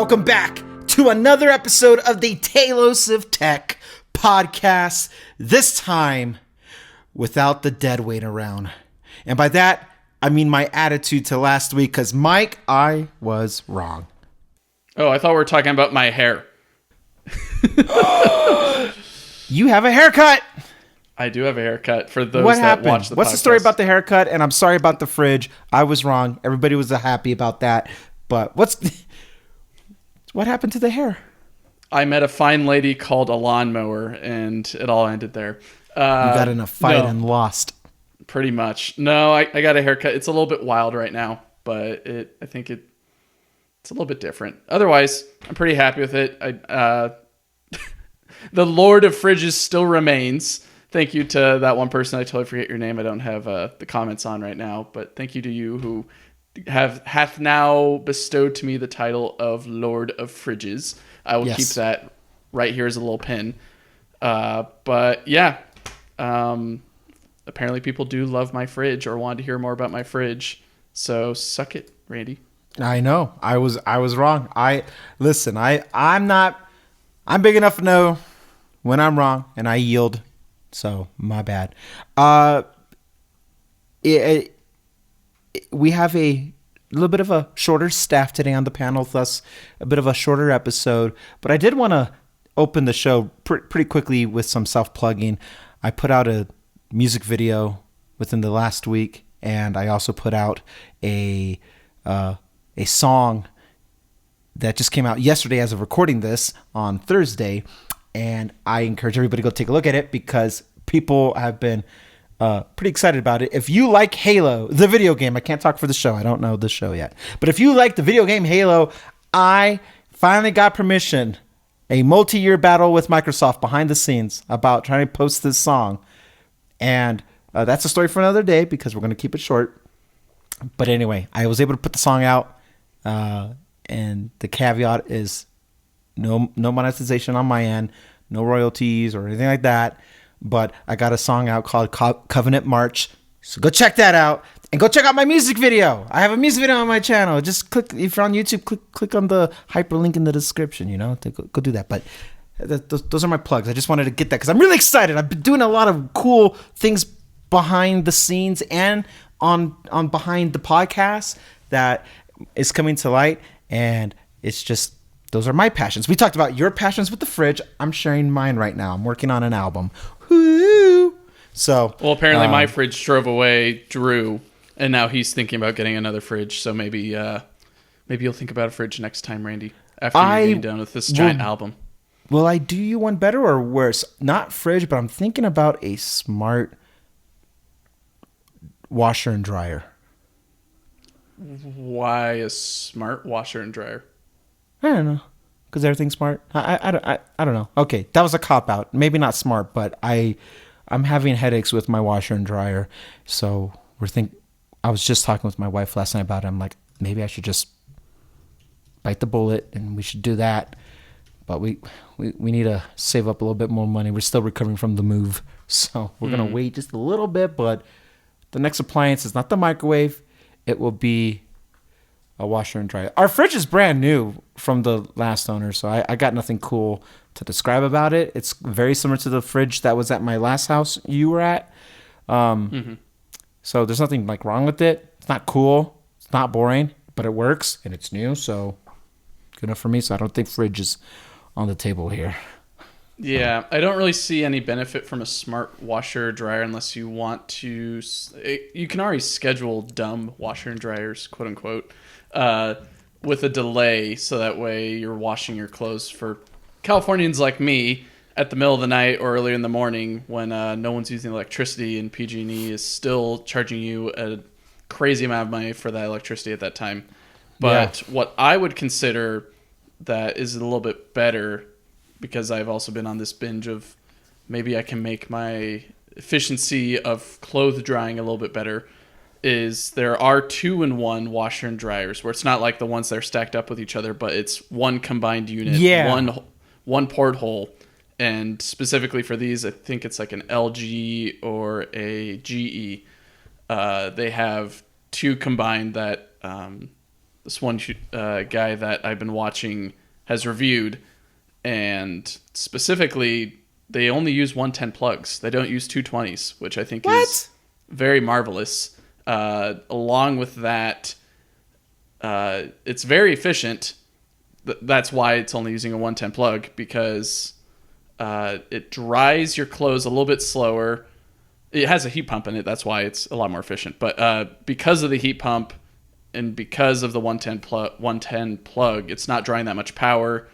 welcome back to another episode of the Talos of Tech podcast, this time without the dead weight around. And by that, I mean my attitude to last week, because Mike, I was wrong. Oh, I thought we were talking about my hair. You have a haircut! I do have a haircut for those what that happened? watch the What's podcast. the story about the haircut? And I'm sorry about the fridge. I was wrong. Everybody was happy about that. But what happened to the hair? I met a fine lady called a lawnmower, and it all ended there. You got in a fight and lost. Pretty much. No, I got a haircut. It's a little bit wild right now, but I think it's a little bit different. Otherwise, I'm pretty happy with it. The Lord of Fridges still remains. Thank you to that one person. I totally forget your name. I don't have the comments on right now, but thank you to you who hath now bestowed to me the title of Lord of Fridges. I will keep that right here as a little pin. But yeah, apparently people do love my fridge or want to hear more about my fridge. So suck it, Randy. I know. I was wrong. I'm big enough to know when I'm wrong, and I yield. So my bad. We have a little bit of a shorter staff today on the panel, thus a bit of a shorter episode. But I did want to open the show pretty quickly with some self-plugging. I put out a music video within the last week, and I also put out a song that just came out yesterday as of recording this on Thursday. And I encourage everybody to go take a look at it because people have been pretty excited about it. If you like Halo, the video game, I can't talk for the show. I don't know the show yet. But if you like the video game Halo, I finally got permission, a multi-year battle with Microsoft behind the scenes about trying to post this song. And that's a story for another day because we're going to keep it short. But anyway, I was able to put the song out. And the caveat is no monetization on my end, no royalties or anything like that. But I got a song out called Covenant March. So go check that out and go check out my music video. I have a music video on my channel. Just click, if you're on YouTube, click on the hyperlink in the description, go do that. But those are my plugs. I just wanted to get that because I'm really excited. I've been doing a lot of cool things behind the scenes and on behind the podcast that is coming to light. And it's just, those are my passions. We talked about your passions with the fridge. I'm sharing mine right now. I'm working on an album. Woo! So, well, apparently my fridge drove away Drew, and now he's thinking about getting another fridge. So maybe you'll think about a fridge next time, Randy, after you're getting done with this giant album. Will I do you one better or worse? Not fridge, but I'm thinking about a smart washer and dryer. Why a smart washer and dryer? I don't know, because everything's smart. I don't know. Okay, that was a cop out. Maybe not smart, but I'm having headaches with my washer and dryer. So I was just talking with my wife last night about it. I'm like, maybe I should just bite the bullet and we should do that. But we need to save up a little bit more money. We're still recovering from the move, so we're gonna wait just a little bit. But the next appliance is not the microwave. It will be a washer and dryer. Our fridge is brand new from the last owner, so I got nothing cool to describe about it. It's very similar to the fridge that was at my last house you were at. So there's nothing wrong with it. It's not cool. It's not boring, but it works and it's new, so good enough for me. So I don't think fridge is on the table here. Yeah, I don't really see any benefit from a smart washer dryer unless you want to. You can already schedule dumb washer and dryers, quote unquote, with a delay, so that way you're washing your clothes for Californians like me at the middle of the night or early in the morning when no one's using electricity and PG&E is still charging you a crazy amount of money for that electricity at that time. But what I would consider that is a little bit better, because I've also been on this binge of maybe I can make my efficiency of clothes drying a little bit better, is there are 2-in-1 washer and dryers where it's not like the ones that are stacked up with each other, but it's one combined unit, one porthole. And specifically for these, I think it's like an LG or a GE. They have two combined that this one guy that I've been watching has reviewed, and specifically, they only use 110 plugs. They don't use 220s, which I think is very marvelous. Along with that, it's very efficient. That's why it's only using a 110 plug, because it dries your clothes a little bit slower. It has a heat pump in it. That's why it's a lot more efficient. But because of the heat pump and because of the 110 plug, it's not drawing that much power.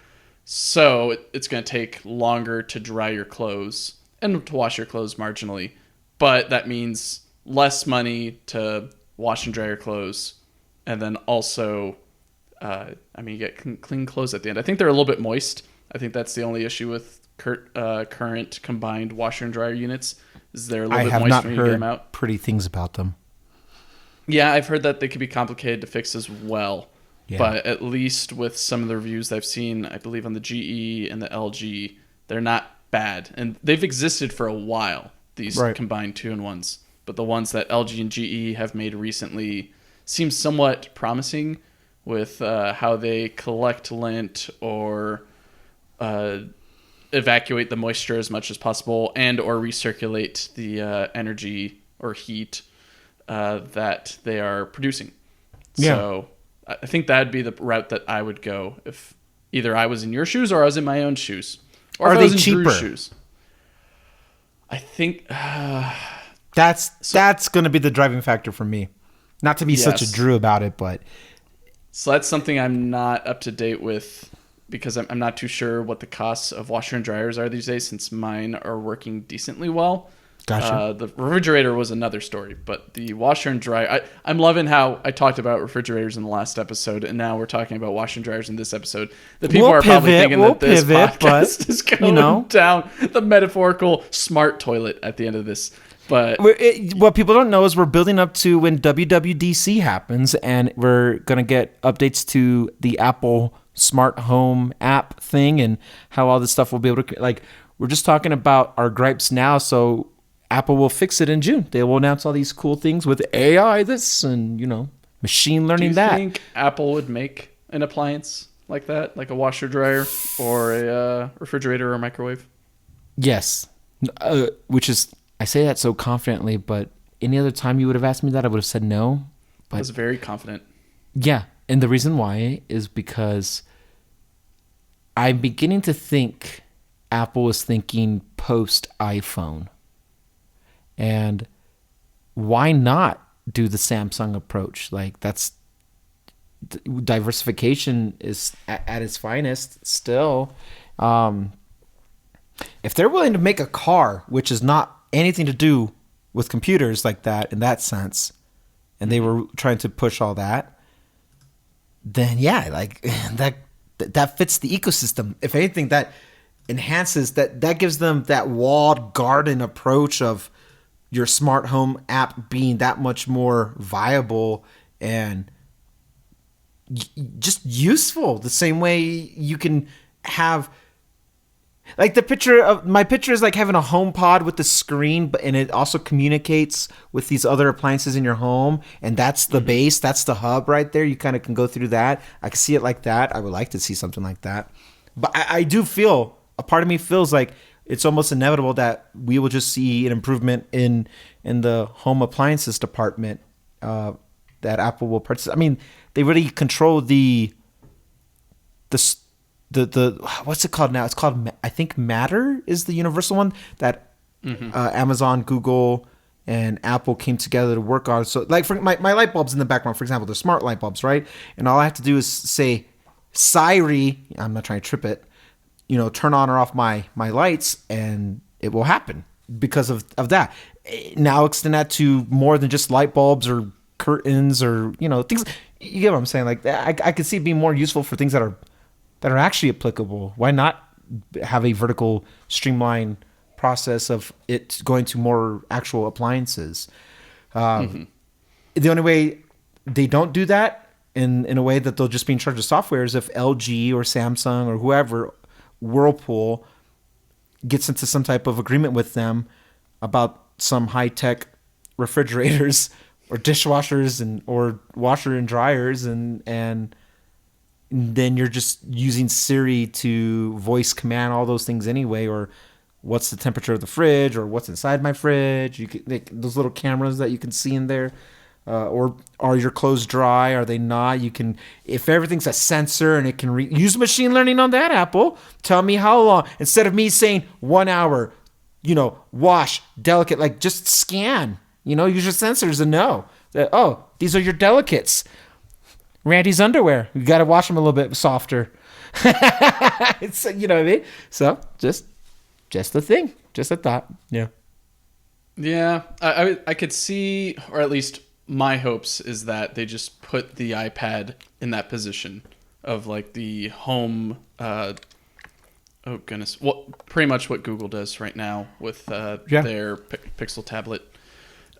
So it's going to take longer to dry your clothes and to wash your clothes marginally. But that means less money to wash and dry your clothes. And then also, you get clean clothes at the end. I think they're a little bit moist. I think that's the only issue with current combined washer and dryer units. Is they're a little bit moist when you get them out. I have not heard pretty things about them. Yeah, I've heard that they could be complicated to fix as well. Yeah. But at least with some of the reviews I've seen, I believe on the GE and the LG, they're not bad. And they've existed for a while, these combined 2-in-1s. But the ones that LG and GE have made recently seem somewhat promising with how they collect lint or evacuate the moisture as much as possible and or recirculate the energy or heat that they are producing. Yeah. So I think that'd be the route that I would go if either I was in your shoes or I was in my own shoes. Or are if they I was in cheaper? Drew's shoes. I think that's going to be the driving factor for me. Not to be such a Drew about it, but so that's something I'm not up to date with because I'm not too sure what the costs of washer and dryers are these days since mine are working decently well. Gotcha. The refrigerator was another story, but the washer and dryer, I'm loving how I talked about refrigerators in the last episode, and now we're talking about washer and dryers in this episode. The people are probably thinking that this podcast is going down the metaphorical smart toilet at the end of this. But what people don't know is we're building up to when WWDC happens, and we're going to get updates to the Apple smart home app thing and how all this stuff will be able to, we're just talking about our gripes now, so Apple will fix it in June. They will announce all these cool things with AI this and, machine learning that. Do you think Apple would make an appliance like that, like a washer dryer or a refrigerator or a microwave? Yes. Which is, I say that so confidently, but any other time you would have asked me that, I would have said no. But I was very confident. Yeah. And the reason why is because I'm beginning to think Apple is thinking post iPhone. And why not do the Samsung approach? That's diversification is at its finest still. If they're willing to make a car, which is not anything to do with computers like that in that sense, and they were trying to push all that, then yeah, that fits the ecosystem. If anything, that enhances that gives them that walled garden approach of your smart home app being that much more viable and just useful. The same way you can have, the picture of my picture is like having a home pod with the screen, and it also communicates with these other appliances in your home, and that's the base, that's the hub right there. You kind of can go through that. I can see it like that. I would like to see something like that, but I do feel, a part of me feels like it's almost inevitable that we will just see an improvement in the home appliances department that Apple will participate. I mean, they really control the what's it called now? It's called, I think, Matter is the universal one that Amazon, Google, and Apple came together to work on. So, for my light bulbs in the background, for example, they're smart light bulbs, right? And all I have to do is say, Siri, I'm not trying to trip it, turn on or off my lights, and it will happen because of that. Now extend that to more than just light bulbs or curtains or things. You get what I'm saying? I could see it being more useful for things that are actually applicable. Why not have a vertical streamline process of it going to more actual appliances? The only way they don't do that in a way that they'll just be in charge of software is if LG or Samsung or whoever, Whirlpool, gets into some type of agreement with them about some high-tech refrigerators or dishwashers or washer and dryers, and then you're just using Siri to voice command all those things anyway, or what's the temperature of the fridge, or what's inside my fridge. You can, like, those little cameras that you can see in there, or are your clothes dry? Are they not? You can, if everything's a sensor and it can use machine learning on that, Apple. Tell me how long, instead of me saying 1 hour, wash, delicate, like just scan, use your sensors and know that, oh, these are your delicates. Randy's underwear. You got to wash them a little bit softer. It's, you know what I mean? So just a thing, just a thought. Yeah. Yeah. I could see, or at least my hopes is that they just put the iPad in that position of like the home, oh goodness. Well, pretty much what Google does right now with their Pixel tablet.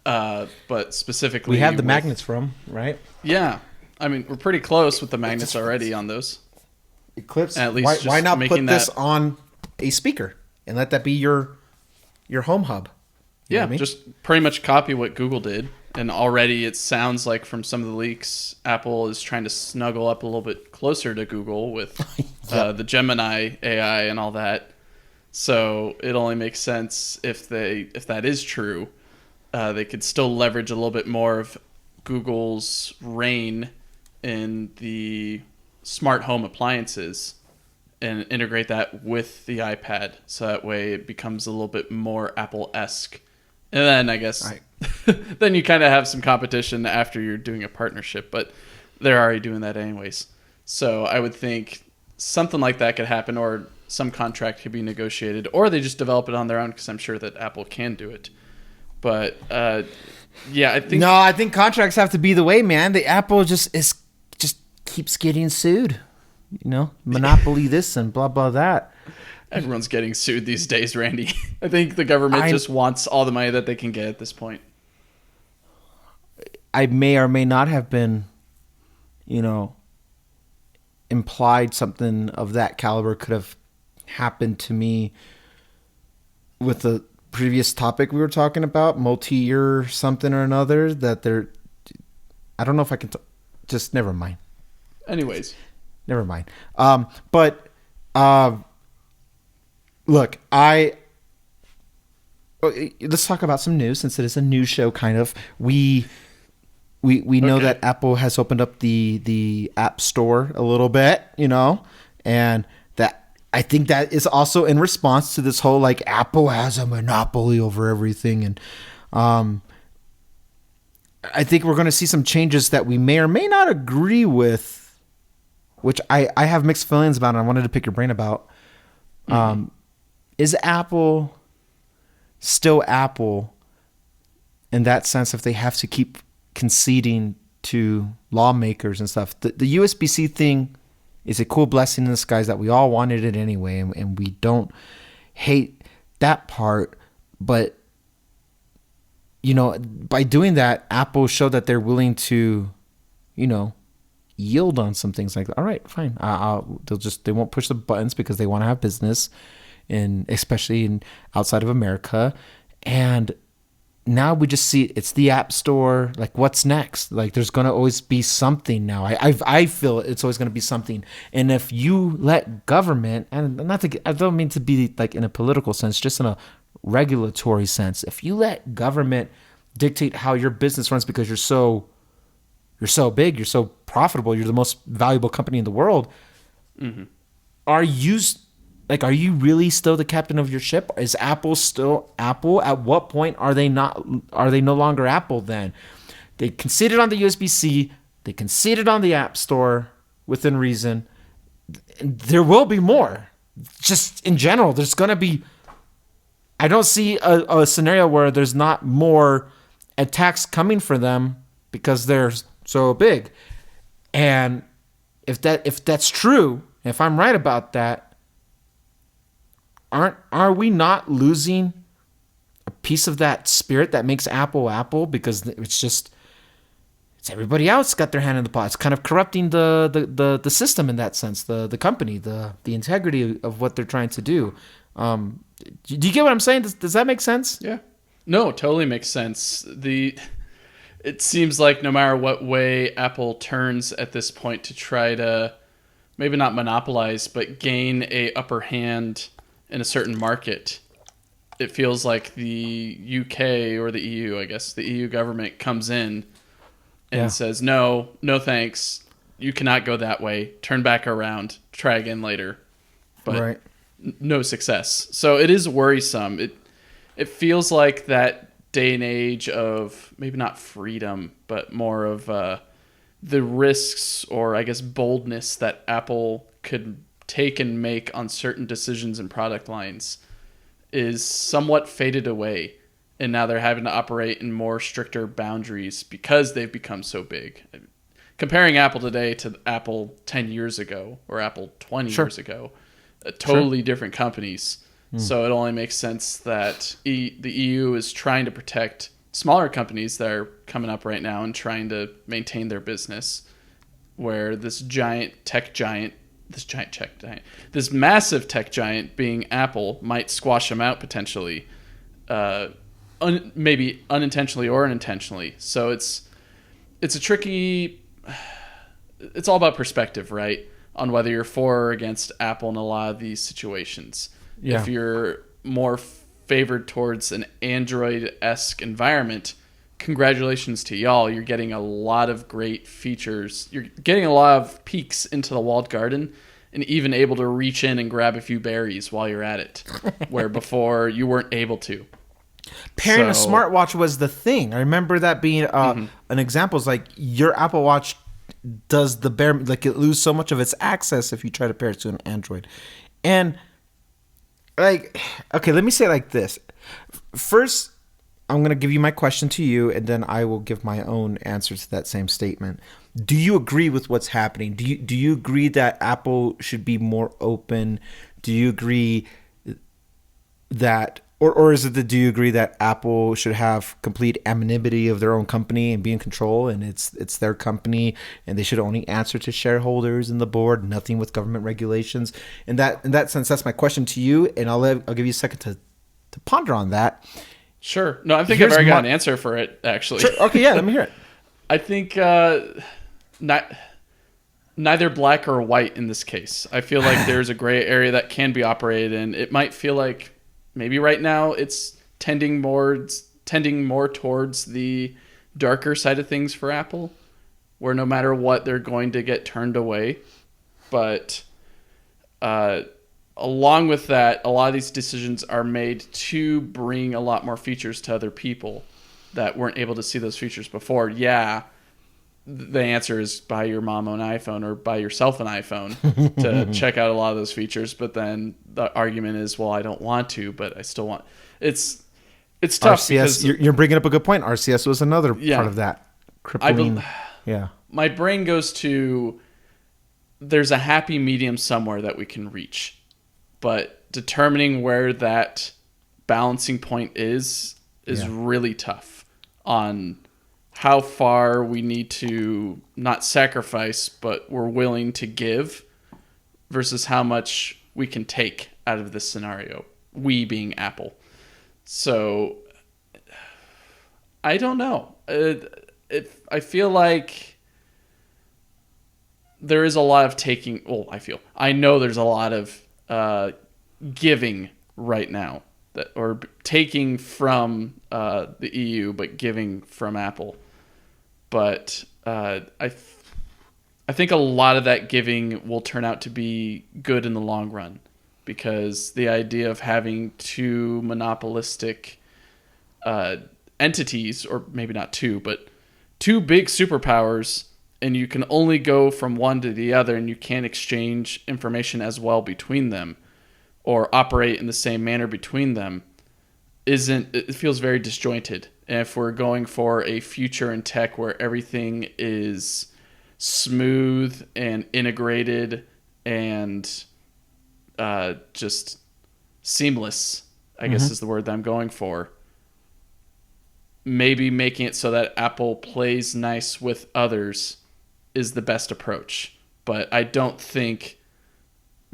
But specifically, we have the magnets for them, right? Yeah. I mean, we're pretty close with the magnets already on those. Eclipse. At least why not put this that on a speaker and let that be your home hub? You know what I mean? Just pretty much copy what Google did. And already it sounds like from some of the leaks, Apple is trying to snuggle up a little bit closer to Google with the Gemini AI and all that. So it only makes sense if that is true, they could still leverage a little bit more of Google's reign in the smart home appliances and integrate that with the iPad, so that way it becomes a little bit more Apple-esque. And then I guess then you kind of have some competition after you're doing a partnership, but they're already doing that anyways. So I would think something like that could happen, or some contract could be negotiated, or they just develop it on their own, because I'm sure that Apple can do it. But yeah, I think contracts have to be the way, man. The Apple just keeps getting sued. Monopoly this and blah blah that. Everyone's getting sued these days, Randy. I think the government just wants all the money that they can get at this point. I may or may not have been, implied something of that caliber could have happened to me with the previous topic we were talking about, multi-year something or another, that I don't know if I can just never mind. Anyways. Never mind. But look, let's talk about some news, since it is a news show kind of. We know that Apple has opened up the App Store a little bit, and that I think that is also in response to this whole like Apple has a monopoly over everything, and I think we're going to see some changes that we may or may not agree with, which I have mixed feelings about, and I wanted to pick your brain about. Is Apple still Apple in that sense if they have to keep conceding to lawmakers and stuff? The USB-C thing is a cool blessing in disguise that we all wanted it anyway, and we don't hate that part. But, by doing that, Apple showed that they're willing to, yield on some things. Like, all right, fine. They won't push the buttons because they want to have business, and especially outside of America. And now we just see it's the App Store. Like, what's next? Like, there's going to always be something now. I feel it's always going to be something. And if you let government, and I don't mean to be like in a political sense, just in a regulatory sense, if you let government dictate how your business runs because you're so big, you're so profitable, you're the most valuable company in the world. Mm-hmm. Are you really still the captain of your ship? Is Apple still Apple? At what point are they no longer Apple then? They conceded on the USB-C. They conceded on the App Store within reason. There will be more. Just in general, there's going to be... I don't see a scenario where there's not more attacks coming for them because they're so big. And if that's true, if I'm right about that, are we not losing a piece of that spirit that makes Apple Apple? Because it's everybody else got their hand in the pot. It's kind of corrupting the system in that sense, the company, the integrity of what they're trying to do. Do you get what I'm saying? Does that make sense? Yeah. No, it totally makes sense. it seems like no matter what way Apple turns at this point to try to maybe not monopolize, but gain a upper hand in a certain market, it feels like the UK or the EU, I guess, the EU government comes in and says, no thanks. You cannot go that way. Turn back around. Try again later. But no success. So it is worrisome. It feels like that day and age of maybe not freedom, but more of the risks or I guess boldness that Apple could take and make on certain decisions and product lines is somewhat faded away. And now they're having to operate in more stricter boundaries because they've become so big. Comparing Apple today to Apple 10 years ago or Apple 20 years ago, totally different companies. So it only makes sense that the EU is trying to protect smaller companies that are coming up right now and trying to maintain their business, where this massive tech giant being Apple might squash them out potentially, maybe unintentionally or unintentionally. So it's a tricky. It's all about perspective, right? On whether you're for or against Apple in a lot of these situations. If you're more favored towards an Android-esque environment, congratulations to y'all. You're getting a lot of great features. You're getting a lot of peeks into the walled garden and even able to reach in and grab a few berries while you're at it, where before you weren't able to. Pairing a smartwatch was the thing. I remember that being an example. Is like your Apple Watch does the bare, like it lose so much of its access if you try to pair it to an Android. And like, okay, let me say it like this. First, I'm going to give you my question to you, and then I will give my own answer to that same statement. Do you agree with what's happening? Do you agree that Apple should be more open? Do you agree that, or is it that do you agree that Apple should have complete anonymity of their own company and be in control, and it's their company, and they should only answer to shareholders and the board, nothing with government regulations? In that sense, that's my question to you, and I'll give you a second to ponder on that. Sure. No, I think I've already got an answer for it, actually. Sure. Okay, yeah, let me hear it. I think neither black or white in this case. I feel like there's a gray area that can be operated in. It might feel like maybe right now it's tending more towards the darker side of things for Apple, where no matter what, they're going to get turned away. But along with that, a lot of these decisions are made to bring a lot more features to other people that weren't able to see those features before. Yeah, the answer is buy your mom an iPhone or buy yourself an iPhone to check out a lot of those features. But then the argument is, well, I don't want to, but I still want. It's tough. RCS, you're bringing up a good point. RCS was another part of that. Crippling. My brain goes to, there's a happy medium somewhere that we can reach. But determining where that balancing point is really tough on how far we need to not sacrifice, but we're willing to give versus how much we can take out of this scenario, we being Apple. So I don't know. I feel like there is a lot of taking. Well, I know there's a lot of giving right now, or taking from the EU, but giving from Apple. But I think a lot of that giving will turn out to be good in the long run, because the idea of having two monopolistic entities, or maybe not two, but two big superpowers, and you can only go from one to the other, and you can't exchange information as well between them or operate in the same manner between them, it feels very disjointed. And if we're going for a future in tech where everything is smooth and integrated and just seamless, I guess is the word that I'm going for, maybe making it so that Apple plays nice with others is the best approach. But I don't think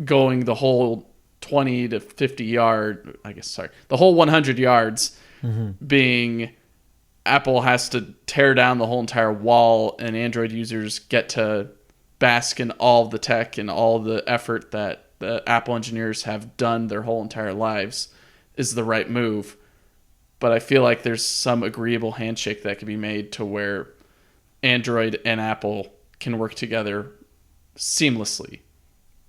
going the whole 20 to 50 yard, the whole 100 yards being Apple has to tear down the whole entire wall, and Android users get to bask in all the tech and all the effort that the Apple engineers have done their whole entire lives, is the right move. But I feel like there's some agreeable handshake that can be made to where Android and Apple can work together seamlessly.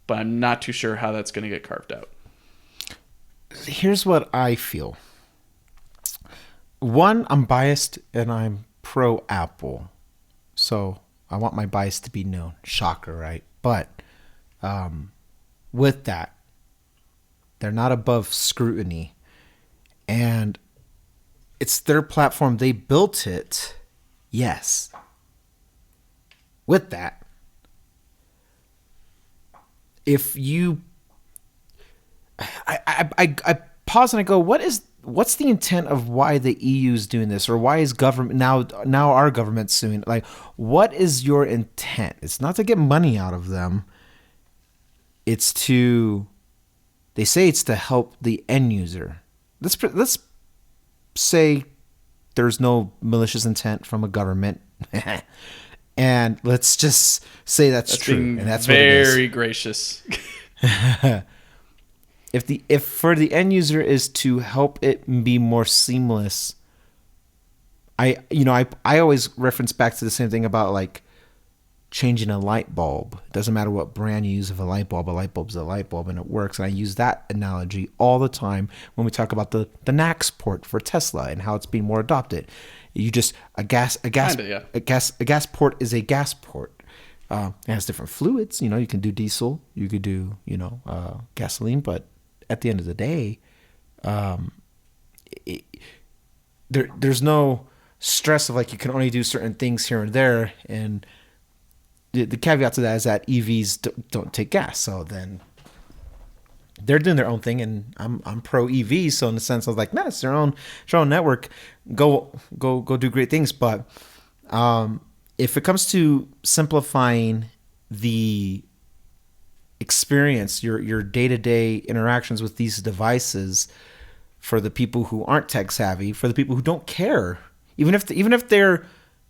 But I'm not too sure how that's going to get carved out. Here's what I feel. One, I'm biased and I'm pro Apple. So I want my bias to be known. Shocker, right? But with that, they're not above scrutiny. And it's their platform. They built it. Yes. With that, if you... I pause and I go, what's the intent of why the EU is doing this, or why is government now our government suing? Like, what is your intent? It's not to get money out of them. It's to, they say it's to help the end user. Let's say there's no malicious intent from a government, and let's just say that's true, and that's very gracious. If for the end user is to help it be more seamless, I always reference back to the same thing about like changing a light bulb. It doesn't matter what brand you use of a light bulb's a light bulb and it works. And I use that analogy all the time when we talk about the NACS port for Tesla and how it's being more adopted. You just a gas port is a gas port. It has different fluids. You can do diesel, you could do gasoline, but at the end of the day, there's no stress of like you can only do certain things here and there. And the caveat to that is that EVs don't take gas, so then they're doing their own thing, and I'm pro EV. So in the sense of like, man, it's their own network. Go do great things. But if it comes to simplifying the experience, your day-to-day interactions with these devices for the people who aren't tech savvy, for the people who don't care, even if they're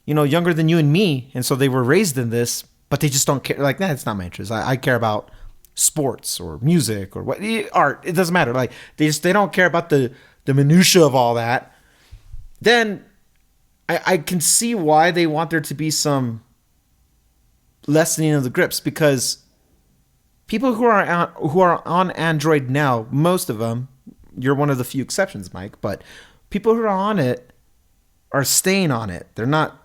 younger than you and me, and so they were raised in this, but they just don't care. Like, it's not my interest. I care about sports or music or what art. It doesn't matter. Like they don't care about the minutia of all that. Then I can see why they want there to be some lessening of the grips, because people who are on Android now, most of them, you're one of the few exceptions, Mike, but people who are on it are staying on it. They're not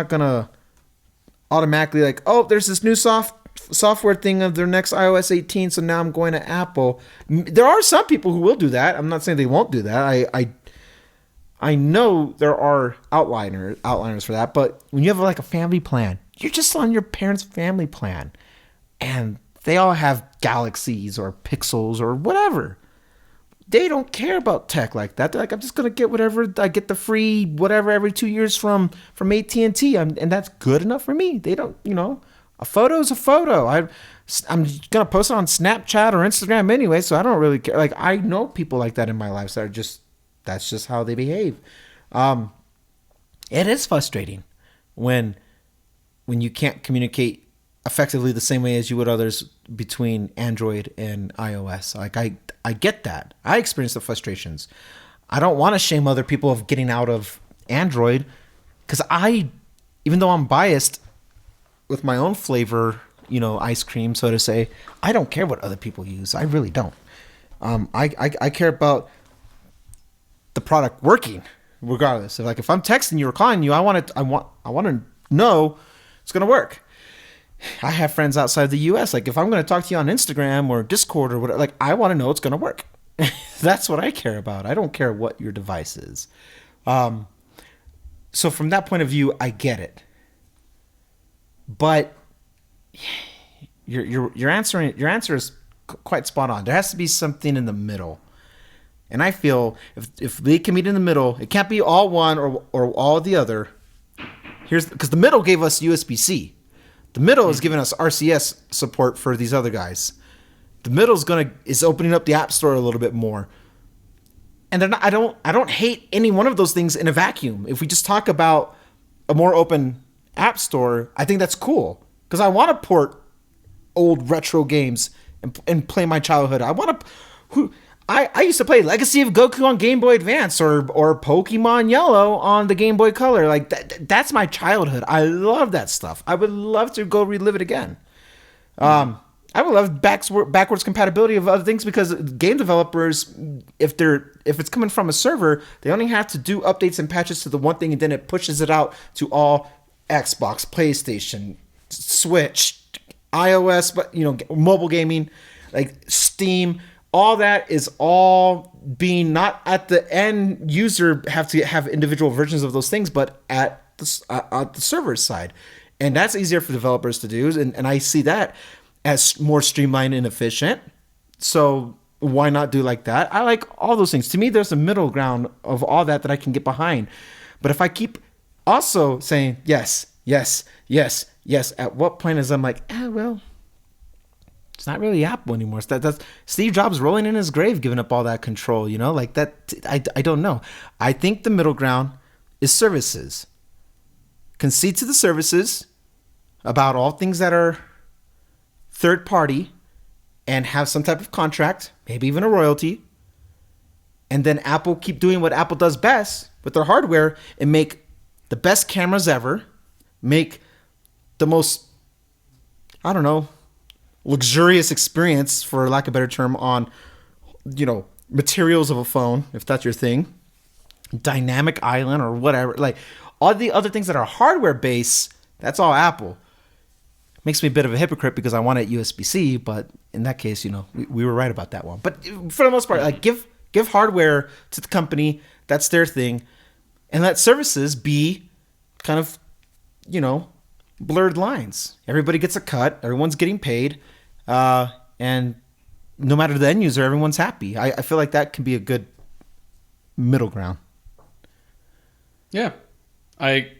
gonna automatically like, oh, there's this new software thing of their next iOS 18, so now I'm going to Apple. There are some people who will do that. I'm not saying they won't do that. I know there are outliners for that, but when you have like a family plan, you're just on your parents' family plan, and they all have Galaxies or Pixels or whatever. They don't care about tech like that. They're like, I'm just gonna get whatever I get, the free whatever every 2 years from AT&T, and that's good enough for me. They don't, a photo is a photo. I'm gonna post it on Snapchat or Instagram anyway, so I don't really care. Like, I know people like that in my life that are that's just how they behave. It is frustrating when you can't communicate effectively the same way as you would others between Android and iOS. Like, I get that. I experience the frustrations. I don't want to shame other people of getting out of Android, because even though I'm biased with my own flavor, ice cream, so to say, I don't care what other people use. I really don't. I care about the product working, regardless. So like, if I'm texting you or calling you, I want to know it's going to work. I have friends outside the U.S. Like, if I'm going to talk to you on Instagram or Discord or whatever, like, I want to know it's going to work. That's what I care about. I don't care what your device is. So from that point of view, I get it. But your answer is quite spot on. There has to be something in the middle. And I feel if they can meet in the middle, it can't be all one or all the other. Because the middle gave us USB-C. The middle is giving us RCS support for these other guys. The middle is opening up the App Store a little bit more. And I don't hate any one of those things in a vacuum. If we just talk about a more open app store, I think that's cool because I want to port old retro games and play my childhood. I used to play Legacy of Goku on Game Boy Advance or Pokemon Yellow on the Game Boy Color. Like that's my childhood. I love that stuff. I would love to go relive it again. I would love backwards compatibility of other things because game developers, if it's coming from a server, they only have to do updates and patches to the one thing, and then it pushes it out to all Xbox, PlayStation, Switch, iOS, but mobile gaming, like Steam. All that is all being not at the end user have to have individual versions of those things, but at the server side, and that's easier for developers to do. And I see that as more streamlined and efficient. So why not do like that? I like all those things. To me, there's a middle ground of all that I can get behind. But if I keep also saying yes, yes, yes, yes, at what point is I'm like, well, it's not really Apple anymore. That's Steve Jobs rolling in his grave, giving up all that control, like that. I don't know. I think the middle ground is services. Concede to the services about all things that are third party and have some type of contract, maybe even a royalty. And then Apple keep doing what Apple does best with their hardware and make the best cameras ever, make the most, I don't know, luxurious experience, for lack of a better term, on, materials of a phone, if that's your thing, dynamic island or whatever. Like all the other things that are hardware based, that's all Apple. Makes me a bit of a hypocrite because I want it USB-C, but in that case, we were right about that one. But for the most part, like give hardware to the company, that's their thing, and let services be kind of, blurred lines. Everybody gets a cut, everyone's getting paid, and no matter the end user, everyone's happy. I feel like that can be a good middle ground. Yeah, I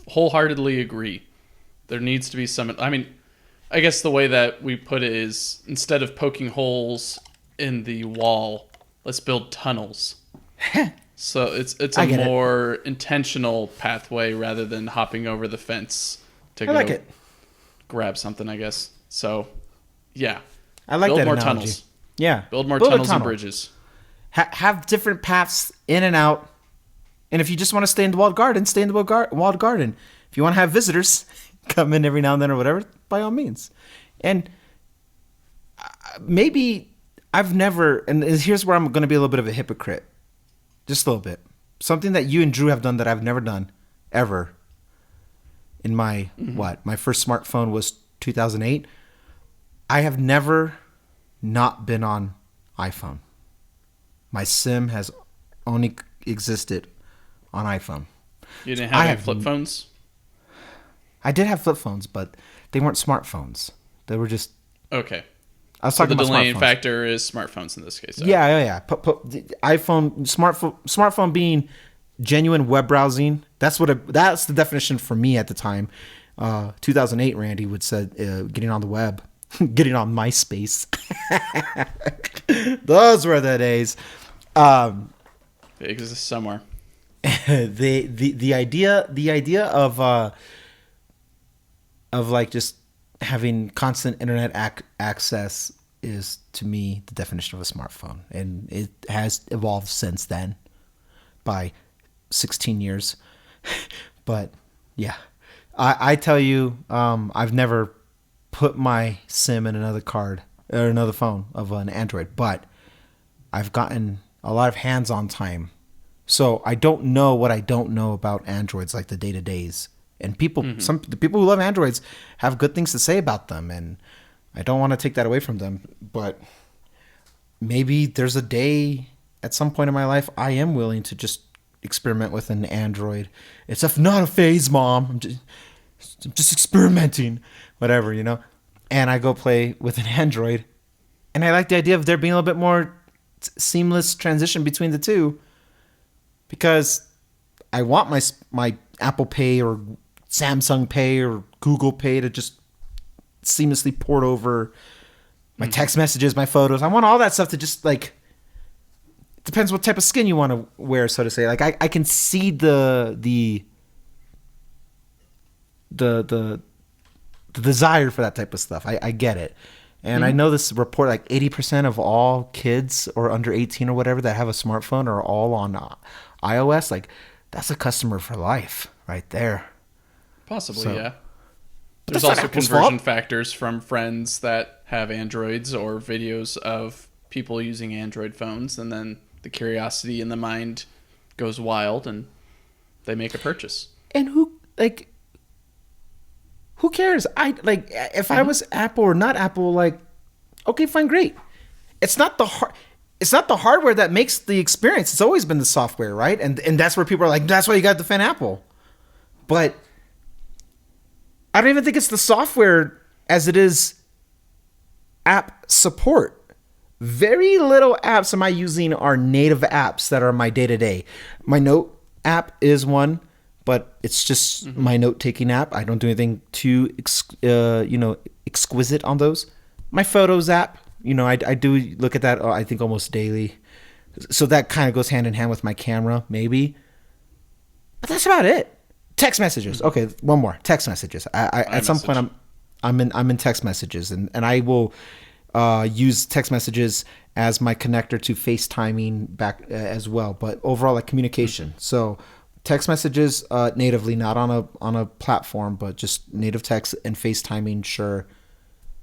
wholeheartedly agree. There needs to be some. I mean, I guess the way that we put it is instead of poking holes in the wall, let's build tunnels. So it's a more intentional pathway rather than hopping over the fence to go grab something, I guess. So, yeah. I like build that more analogy. tunnels. Yeah. Build more tunnels and bridges. Have different paths in and out. And if you just want to stay in the walled garden, stay in the walled garden. If you want to have visitors come in every now and then or whatever, by all means. And maybe I've never, and here's where I'm going to be a little bit of a hypocrite. Just a little bit. Something that you and Drew have done that I've never done ever. In my, my first smartphone was 2008. I have never not been on iPhone. My SIM has only existed on iPhone. You didn't have any flip phones? I did have flip phones, but they weren't smartphones. They were just... Okay. I was talking the about delaying smartphones. factor is smartphones in this case. Yeah. The smartphone being genuine web browsing. That's the definition for me at the time. 2008, Randy would say, getting on the web, getting on MySpace. Those were the days. They exist somewhere. The idea of like just having constant internet access is, to me, the definition of a smartphone, and it has evolved since then by 16 years. But yeah, I tell you, I've never put my SIM in another card or another phone of an Android, but I've gotten a lot of hands-on time. So I don't know what I don't know about Androids, like the day-to-days. And the people who love Androids have good things to say about them, and I don't want to take that away from them. But maybe there's a day at some point in my life I am willing to just experiment with an Android. It's not a phase, Mom. I'm just experimenting, whatever, And I go play with an Android, and I like the idea of there being a little bit more seamless transition between the two, because I want my Apple Pay or Samsung Pay or Google Pay to just seamlessly port over my text messages, my photos. I want all that stuff to just like depends what type of skin you want to wear, so to say. Like I can see the desire for that type of stuff. I get it. And I know this report, like 80% of all kids or under 18 or whatever that have a smartphone are all on iOS. Like, that's a customer for life right there. Possibly, So- yeah. But There's that's not also Apple's conversion fault. factors from friends that have Androids or videos of people using Android phones, and then the curiosity in the mind goes wild and they make a purchase. And who cares? If I was Apple or not Apple, like, okay, fine, great. It's not the hardware that makes the experience. It's always been the software, right? And that's where people are like, that's why you got to defend Apple. But I don't even think it's the software as it is app support. Very little apps am I using are native apps that are my day-to-day. My note app is one, but it's just my note-taking app. I don't do anything too exquisite on those. My Photos app, I do look at that, I think, almost daily. So that kind of goes hand in hand with my camera, maybe. But that's about it. Text messages. Okay, one more. Text messages. I at some point I'm in text messages, and I will use text messages as my connector to FaceTiming back as well. But overall, like communication. So text messages natively, not on a platform, but just native text and FaceTiming. Sure.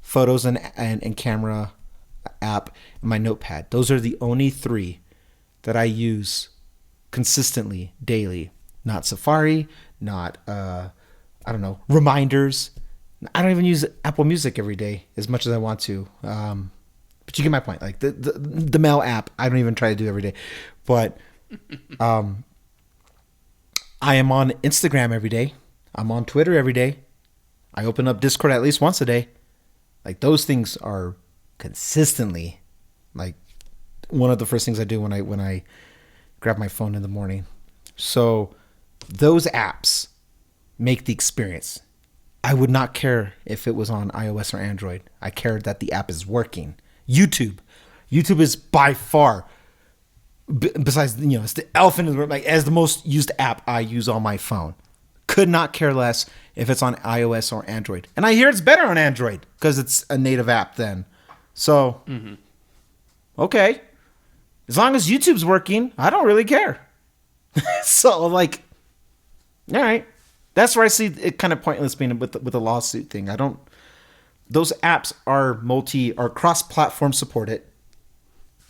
Photos and camera app and my notepad. Those are the only three that I use consistently daily. Not Safari, not reminders. I don't even use Apple Music every day as much as I want to. But you get my point. Like the mail app, I don't even try to do every day. But I am on Instagram every day. I'm on Twitter every day. I open up Discord at least once a day. Like, those things are consistently like one of the first things I do when I grab my phone in the morning. So those apps make the experience. I would not care if it was on iOS or Android. I care that the app is working. YouTube is by far, besides, it's the elephant in the room, like, as the most used app I use on my phone. Could not care less if it's on iOS or Android. And I hear it's better on Android because it's a native app then. So, okay. As long as YouTube's working, I don't really care. So, like, all right. That's where I see it kind of pointless being with the lawsuit thing. Those apps are cross-platform supported.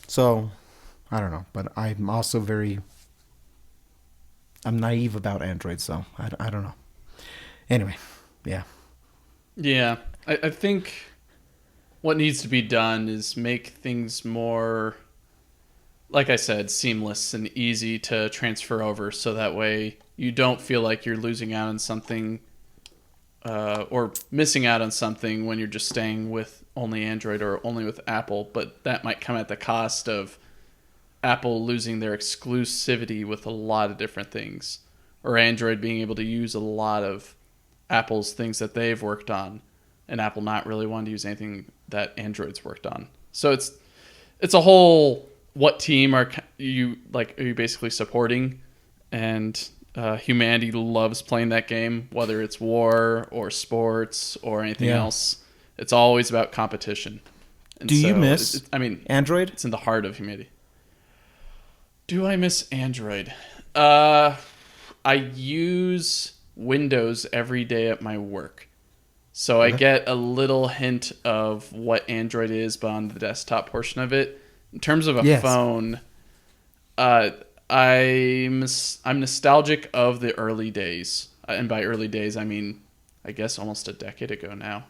So, I don't know. But I'm also I'm naive about Android, so I don't know. Anyway, yeah. Yeah, I think what needs to be done is make things more, like I said, seamless and easy to transfer over, so that way you don't feel like you're losing out on something or missing out on something when you're just staying with only Android or only with Apple, but that might come at the cost of Apple losing their exclusivity with a lot of different things, or Android being able to use a lot of Apple's things that they've worked on, and Apple not really wanting to use anything that Android's worked on. So it's a whole, what team are you basically supporting? And humanity loves playing that game, whether it's war or sports or anything else. It's always about competition. And Do you miss Android? It's in the heart of humanity. Do I miss Android? I use Windows every day at my work. So I get a little hint of what Android is, but on the desktop portion of it. In terms of a phone, I'm nostalgic of the early days. And by early days, I mean, I guess almost a decade ago now.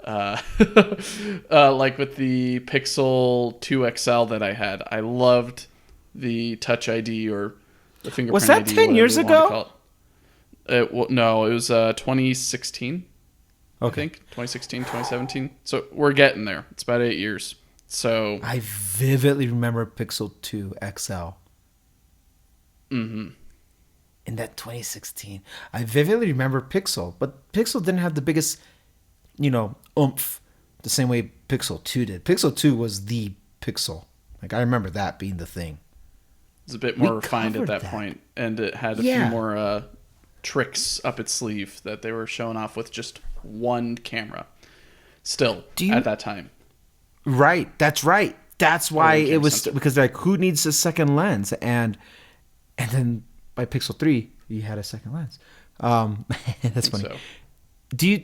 Like with the Pixel 2 XL that I had. I loved the Touch ID or the fingerprint Was that ID, 10 years ago? No, it was 2016. Okay. I think 2016, 2017. So we're getting there. It's about 8 years. So I vividly remember Pixel 2 XL. Mm-hmm. In that 2016, I vividly remember Pixel, but Pixel didn't have the biggest, oomph the same way Pixel 2 did. Pixel 2 was the Pixel. Like, I remember that being the thing. was a bit more We refined at covered that point, and it had a few Yeah. more tricks up its sleeve that they were showing off with just one camera. Still, Do you- at that time. Right. That's right. That's why Early it was Cam because like who needs a second lens and then by Pixel 3 you had a second lens. That's funny. So, Do you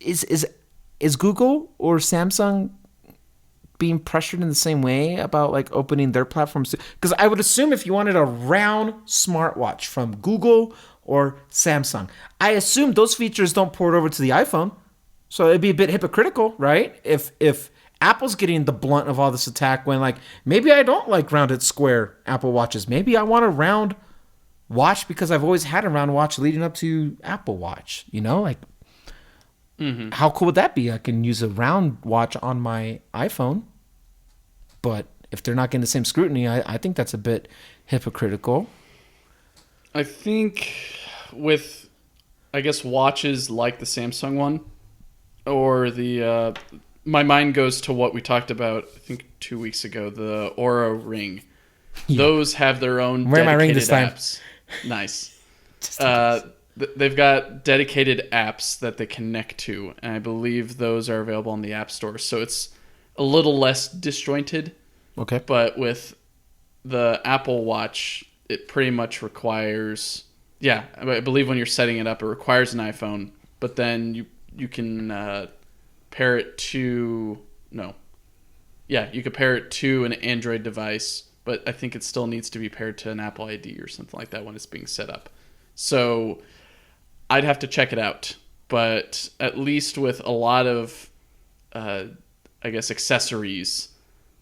is Google or Samsung being pressured in the same way about like opening their platforms? Because I would assume if you wanted a round smartwatch from Google or Samsung, I assume those features don't port over to the iPhone. So it'd be a bit hypocritical, right? If Apple's getting the blunt of all this attack when like maybe I don't like rounded square Apple Watches. Maybe I want a round watch because I've always had a round watch leading up to Apple Watch. You know, like how cool would that be? I can use a round watch on my iPhone. But if they're not getting the same scrutiny, I think that's a bit hypocritical. I think with, I guess, watches like the Samsung one, or the, my mind goes to what we talked about, I think 2 weeks ago, the Aura Ring. Yeah. Those have their own I'm wearing my ring dedicated this time. apps. Nice. They've got dedicated apps that they connect to, and I believe those are available on the App Store. So it's a little less disjointed. Okay. But with the Apple Watch, it pretty much requires, yeah, I believe when you're setting it up, it requires an iPhone, but then you can pair it to, no. Yeah, you could pair it to an Android device, but I think it still needs to be paired to an Apple ID or something like that when it's being set up. So I'd have to check it out. But at least with a lot of, I guess, accessories,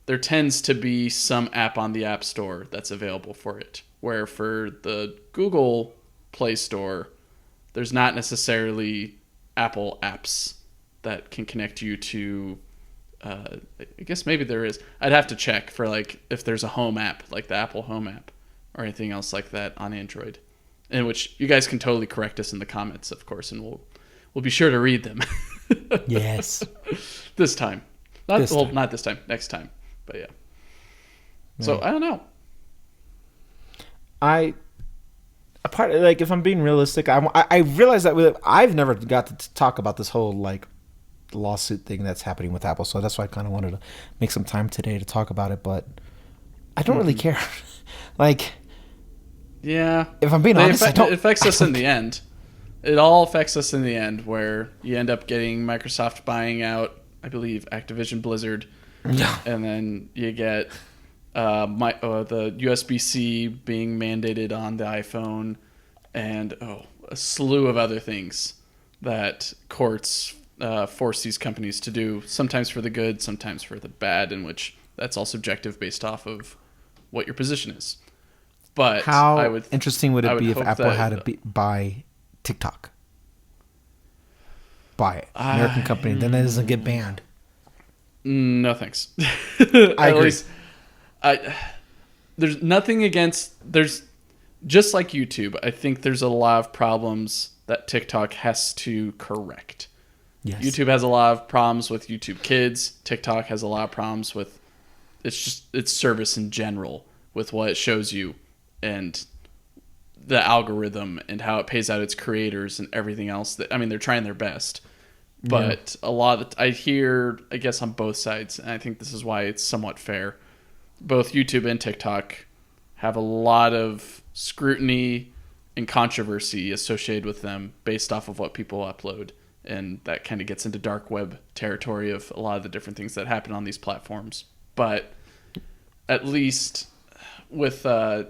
there tends to be some app on the App Store that's available for it. Where for the Google Play Store, there's not necessarily Apple apps that can connect you to, I guess maybe there is. I'd have to check for like if there's a home app, like the Apple Home app, or anything else like that on Android. In which you guys can totally correct us in the comments, of course, and we'll be sure to read them. Yes. This time. Not this time. Next time. But yeah. So I don't know. If I'm being realistic, I realize that I've never got to talk about this whole like lawsuit thing that's happening with Apple, so that's why I kind of wanted to make some time today to talk about it. But I don't really care. Like, yeah, if I'm being honest, it affects us in the end. It all affects us in the end, where you end up getting Microsoft buying out, I believe, Activision Blizzard, and then you get the USB-C being mandated on the iPhone, and a slew of other things that courts force these companies to do, sometimes for the good, sometimes for the bad, in which that's all subjective based off of what your position is. But how interesting would it be if Apple had to buy TikTok? Buy it. American company. Then it doesn't get banned. No thanks. I agree. There's nothing against... There's just like YouTube, I think there's a lot of problems that TikTok has to correct. Yes. YouTube has a lot of problems with YouTube Kids. TikTok has a lot of problems with its service in general, with what it shows you and the algorithm and how it pays out its creators and everything else. They're trying their best, but a lot I hear, I guess, on both sides, and I think this is why it's somewhat fair. Both YouTube and TikTok have a lot of scrutiny and controversy associated with them based off of what people upload. And that kind of gets into dark web territory of a lot of the different things that happen on these platforms. But at least with, I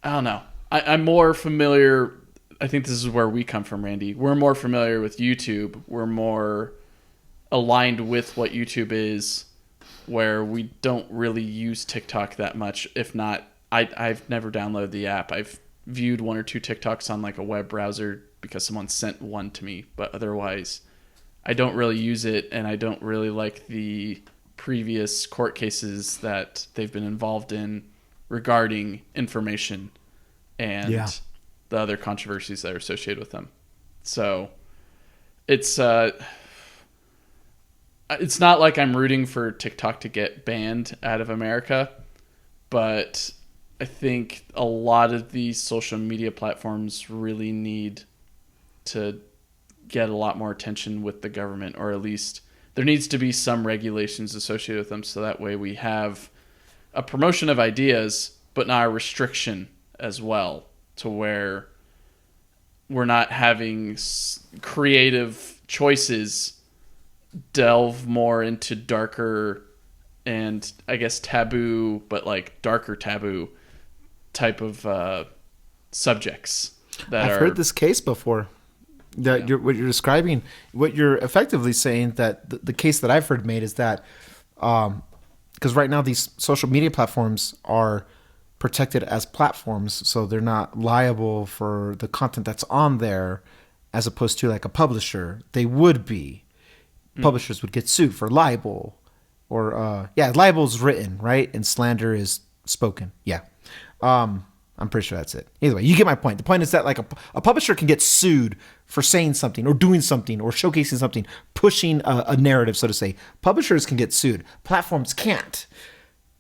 don't know. I'm more familiar. I think this is where we come from, Randy. We're more familiar with YouTube. We're more aligned with what YouTube is, where we don't really use TikTok that much. If not, I've never downloaded the app. I've viewed one or two TikToks on like a web browser because someone sent one to me, but otherwise I don't really use it, and I don't really like the previous court cases that they've been involved in regarding information and the other controversies that are associated with them. So it's not like I'm rooting for TikTok to get banned out of America, but I think a lot of these social media platforms really need to get a lot more attention with the government, or at least there needs to be some regulations associated with them, so that way we have a promotion of ideas, but not a restriction as well, to where we're not having creative choices delve more into darker and I guess taboo, but like darker taboo type of subjects. I've heard this case before. That what you're describing, what you're effectively saying, that the case that I've heard made is that because right now these social media platforms are protected as platforms, so they're not liable for the content that's on there, as opposed to like a publisher. They would be. Publishers would get sued for libel, or libel is written, right, and slander is spoken. Yeah, I'm pretty sure that's it. Either way, you get my point. The point is that like a publisher can get sued for saying something or doing something or showcasing something, pushing a narrative, so to say. Publishers can get sued. Platforms can't.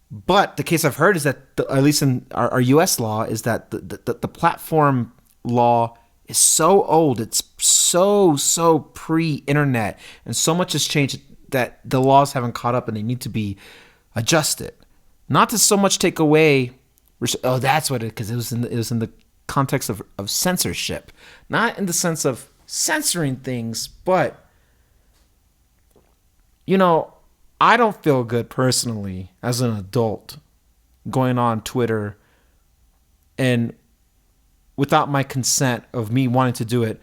But the case I've heard is that, at least in our U.S. law, is that the platform law is so old. It's so pre-internet, and so much has changed that the laws haven't caught up, and they need to be adjusted. Not to so much take away. Oh, that's what it. Because it was in the context of censorship, not in the sense of censoring things, but I don't feel good personally as an adult going on Twitter and without my consent of me wanting to do it,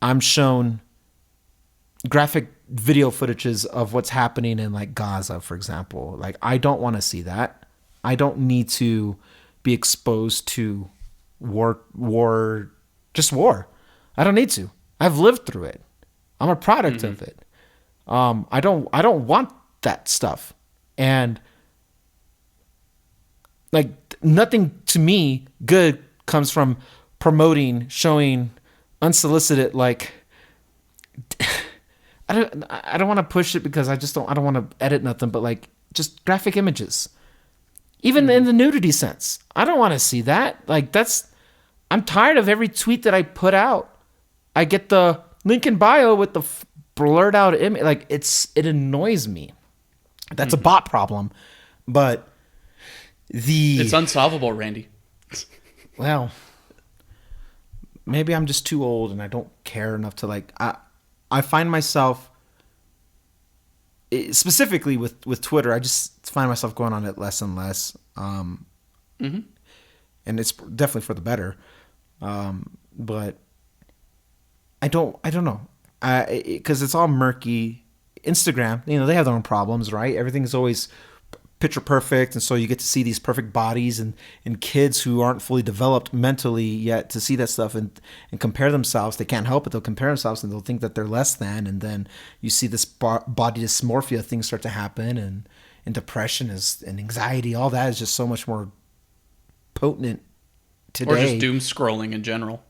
I'm shown graphic video footages of what's happening in like Gaza, for example. Like, I don't want to see that. I don't need to be exposed to war. I don't need to. I've lived through it. I'm a product of it. I don't want that stuff. And like, nothing to me good comes from promoting, showing unsolicited, like, I don't want to push it because I don't want to edit nothing, but like just graphic images. Even in the nudity sense. I don't want to see that. Like, I'm tired of every tweet that I put out. I get the link in bio with the blurred out image. Like, it annoys me. That's a bot problem. But it's unsolvable, Randy. Well, maybe I'm just too old and I don't care enough to like. I find myself, specifically with Twitter, I just find myself going on it less and less. And it's definitely for the better. But I don't know. Because it's all murky. Instagram, they have their own problems, right? Everything's always picture perfect, and so you get to see these perfect bodies and kids who aren't fully developed mentally yet to see that stuff and compare themselves. They can't help it. They'll compare themselves and they'll think that they're less than, and then you see this body dysmorphia things start to happen, and depression and anxiety. All that is just so much more potent today. Or just doom scrolling in general.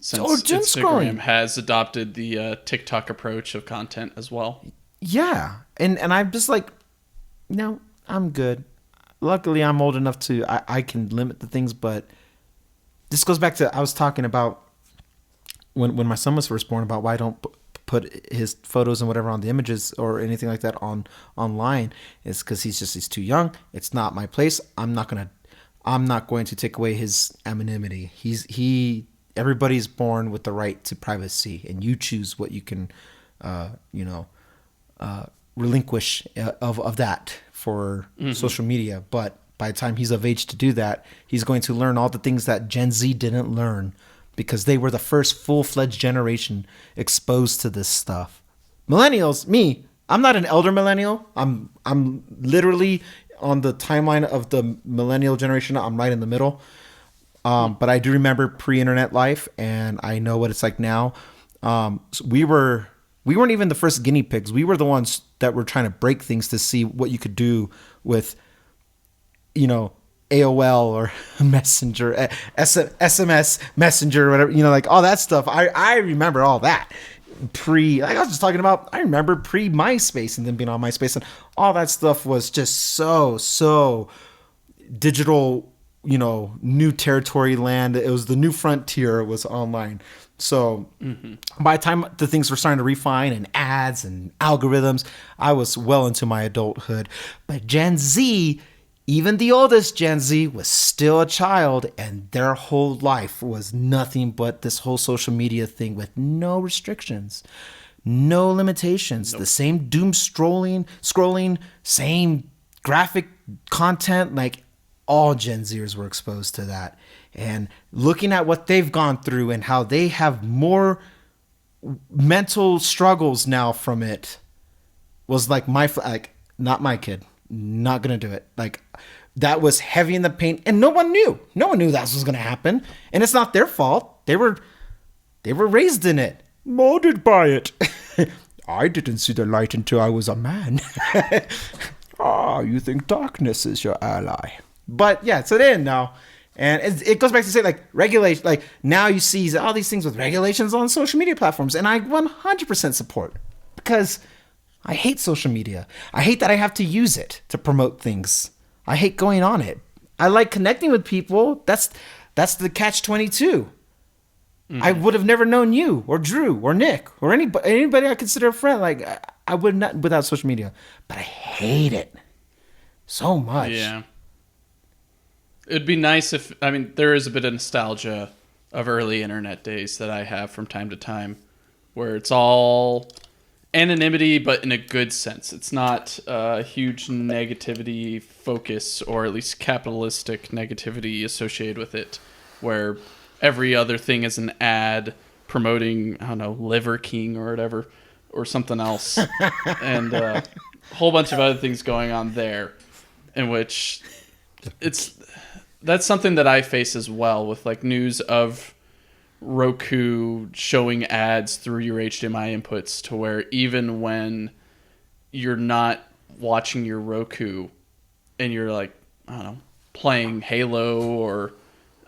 Since Instagram has adopted the TikTok approach of content as well. Yeah. And I'm just like, no, I'm good. Luckily, I'm old enough to, I can limit the things, but this goes back to, I was talking about when my son was first born, about why I don't put his photos and whatever on the images or anything like that online. Is because he's too young. It's not my place. I'm not going to take away his anonymity. Everybody's born with the right to privacy, and you choose what you can, relinquish of that for social media. But by the time he's of age to do that, he's going to learn all the things that Gen Z didn't learn, because they were the first full-fledged generation exposed to this stuff. Millennials, I'm not an elder millennial. I'm literally on the timeline of the millennial generation. I'm right in the middle. But I do remember pre-internet life, and I know what it's like now. So we weren't even the first guinea pigs. We were the ones that were trying to break things to see what you could do with, AOL or Messenger, SMS Messenger, whatever, like all that stuff. I remember all that. Like I was just talking about, I remember pre-MySpace and then being on MySpace, and all that stuff was just so digital new territory land. It was the new frontier was online. So by the time the things were starting to refine and ads and algorithms, I was well into my adulthood. But Gen Z, even the oldest Gen Z, was still a child, and their whole life was nothing but this whole social media thing with no restrictions, no limitations. Nope. The same doom scrolling, same graphic content. Like, all Gen Zers were exposed to that. And looking at what they've gone through and how they have more mental struggles now from it was like not my kid, not gonna do it. Like, that was heavy in the paint, and no one knew that was gonna happen. And it's not their fault. They were raised in it, molded by it. I didn't see the light until I was a man. You think darkness is your ally? But yeah, so they didn't know. And it goes back to say, like, regulation. Like, now you see all these things with regulations on social media platforms, and I 100% support, because I hate social media. I hate that I have to use it to promote things. I hate going on it. I like connecting with people. That's the catch-22. I would have never known you or Drew or Nick or anybody I consider a friend. Like, I would not without social media. But I hate it so much. Yeah. It'd be nice if, there is a bit of nostalgia of early internet days that I have from time to time, where it's all anonymity, but in a good sense. It's not a huge negativity focus, or at least capitalistic negativity associated with it, where every other thing is an ad promoting, I don't know, Liver King or whatever, or something else. And a whole bunch of other things going on there, in which that's something that I face as well, with like news of Roku showing ads through your HDMI inputs, to where even when you're not watching your Roku and you're like, I don't know, playing Halo or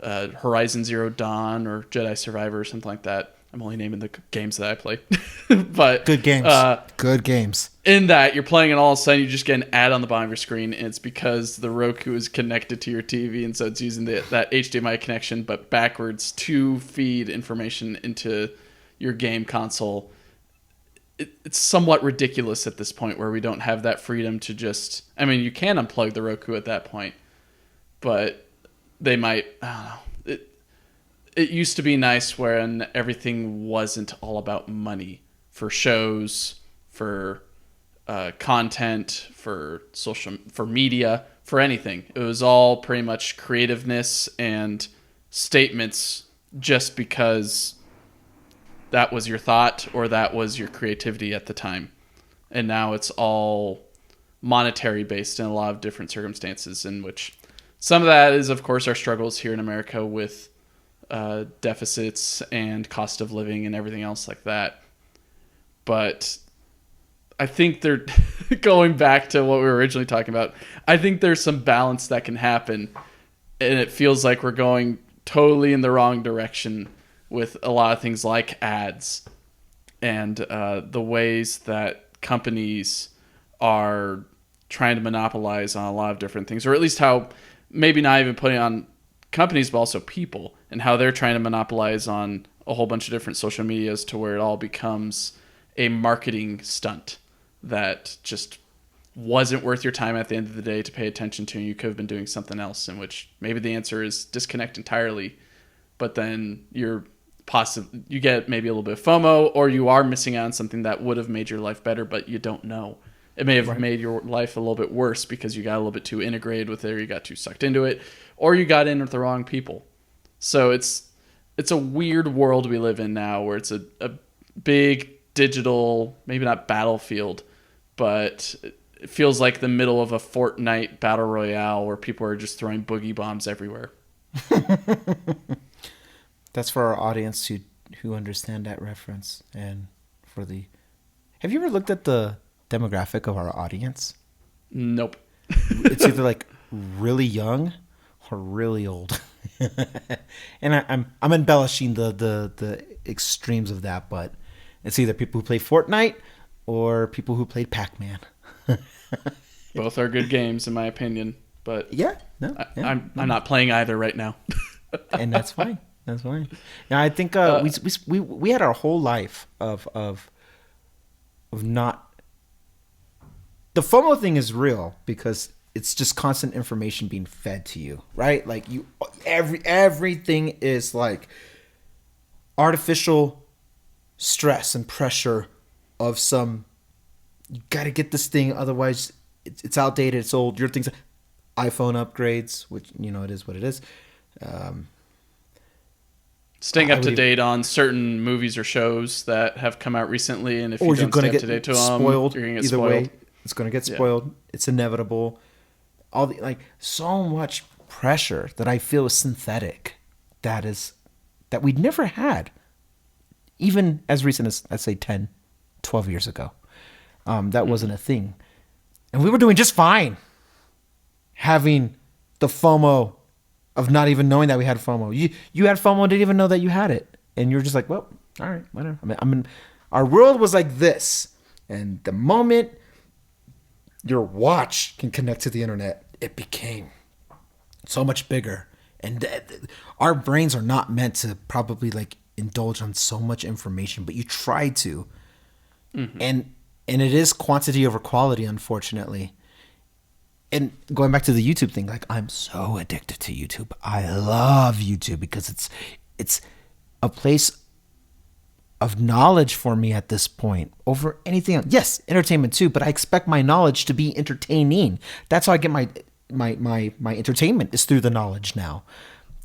Horizon Zero Dawn or Jedi Survivor or something like that. I'm only naming the games that I play. But good games. Good games. In that, you're playing and all of a sudden you just get an ad on the bottom of your screen, and it's because the Roku is connected to your TV, and so it's using that HDMI connection but backwards to feed information into your game console. It's somewhat ridiculous at this point, where we don't have that freedom to just... you can unplug the Roku at that point, but they might... I don't know. It used to be nice when everything wasn't all about money, for shows, for content, for media, for anything. It was all pretty much creativeness and statements just because that was your thought or that was your creativity at the time. And now it's all monetary based in a lot of different circumstances, in which some of that is, of course, our struggles here in America with deficits and cost of living and everything else like that. But I think they're going back to what we were originally talking about. I think there's some balance that can happen, and it feels like we're going totally in the wrong direction with a lot of things like ads and the ways that companies are trying to monopolize on a lot of different things, or at least how, maybe not even putting on companies, but also people, and how they're trying to monopolize on a whole bunch of different social medias, to where it all becomes a marketing stunt that just wasn't worth your time at the end of the day to pay attention to. You could have been doing something else, in which maybe the answer is disconnect entirely, but then you get maybe a little bit of FOMO, or you are missing out on something that would have made your life better, but you don't know. It may have made your life a little bit worse because you got a little bit too integrated with it, or you got too sucked into it, or you got in with the wrong people. So it's a weird world we live in now, where it's a big digital, maybe not battlefield, but it feels like the middle of a Fortnite battle royale where people are just throwing boogie bombs everywhere. That's for our audience who understand that reference. And have you ever looked at the demographic of our audience? Nope. It's either like really young or really old. And I'm embellishing the extremes of that, but it's either people who play Fortnite or people who played Pac-Man. Both are good games, in my opinion. but Yeah, no, yeah, I'm not playing either right now. and that's fine. That's fine. Yeah, I think we had our whole life of not. The FOMO thing is real because it's just constant information being fed to you, right? Like everything is like artificial stress and pressure of some. You got to get this thing, otherwise it's outdated, it's old. Your things, iPhone upgrades, which it is what it is. Staying up to date on certain movies or shows that have come out recently, and if you don't stay up to date to them, spoiled. you're gonna get Either spoiled. way, it's gonna get spoiled. It's inevitable. All the so much pressure that I feel is synthetic. That we'd never had, even as recent as I'd say 10, 12 years ago. That wasn't a thing, and we were doing just fine. Having the FOMO of not even knowing that we had FOMO. You had FOMO, didn't even know that you had it, and you're just like, well, all right, whatever. Our world was like this, and the moment your watch can connect to the internet, it became so much bigger. And our brains are not meant to probably indulge on so much information, but you try to, and it is quantity over quality, unfortunately. And going back to the YouTube thing, I'm so addicted to YouTube. I love YouTube because it's a place of knowledge for me at this point over anything else. Yes, entertainment too, but I expect my knowledge to be entertaining. That's how I get my entertainment is through the knowledge now.